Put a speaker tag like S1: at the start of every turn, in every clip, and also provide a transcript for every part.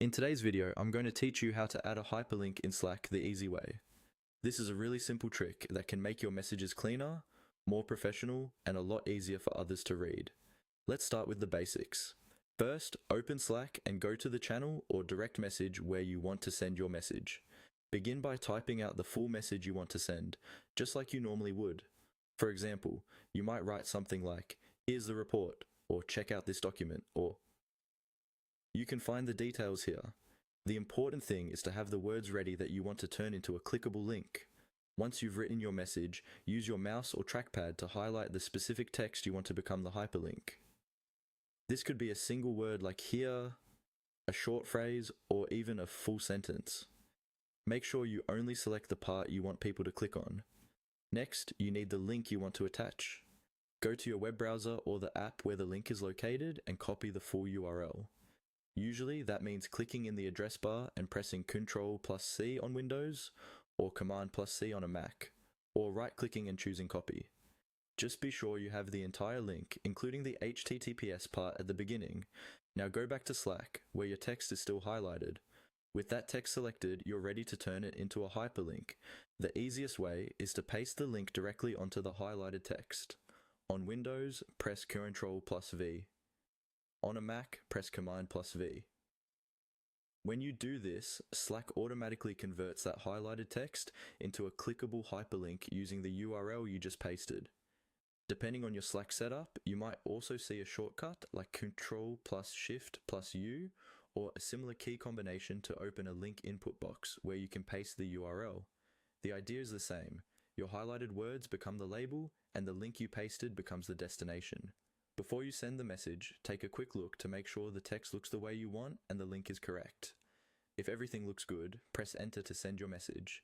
S1: In today's video, I'm going to teach you how to add a hyperlink in Slack the easy way. This is a really simple trick that can make your messages cleaner, more professional, and a lot easier for others to read. Let's start with the basics. First, open Slack and go to the channel or direct message where you want to send your message. Begin by typing out the full message you want to send, just like you normally would. For example, you might write something like, "Here's the report," or "Check out this document," or you can find the details here. The important thing is to have the words ready that you want to turn into a clickable link. Once you've written your message, use your mouse or trackpad to highlight the specific text you want to become the hyperlink. This could be a single word like "here," a short phrase, or even a full sentence. Make sure you only select the part you want people to click on. Next, you need the link you want to attach. Go to your web browser or the app where the link is located and copy the full URL. Usually that means clicking in the address bar and pressing Ctrl+C on Windows, or Command+C on a Mac, or right-clicking and choosing copy. Just be sure you have the entire link, including the HTTPS part at the beginning. Now go back to Slack, where your text is still highlighted. With that text selected, you're ready to turn it into a hyperlink. The easiest way is to paste the link directly onto the highlighted text. On Windows, press Ctrl+V. On a Mac, press Command+V. When you do this, Slack automatically converts that highlighted text into a clickable hyperlink using the URL you just pasted. Depending on your Slack setup, you might also see a shortcut like Ctrl+Shift+U or a similar key combination to open a link input box where you can paste the URL. The idea is the same. Your highlighted words become the label and the link you pasted becomes the destination. Before you send the message, take a quick look to make sure the text looks the way you want and the link is correct. If everything looks good, press enter to send your message.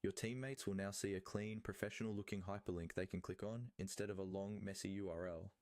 S1: Your teammates will now see a clean, professional-looking hyperlink they can click on instead of a long, messy URL.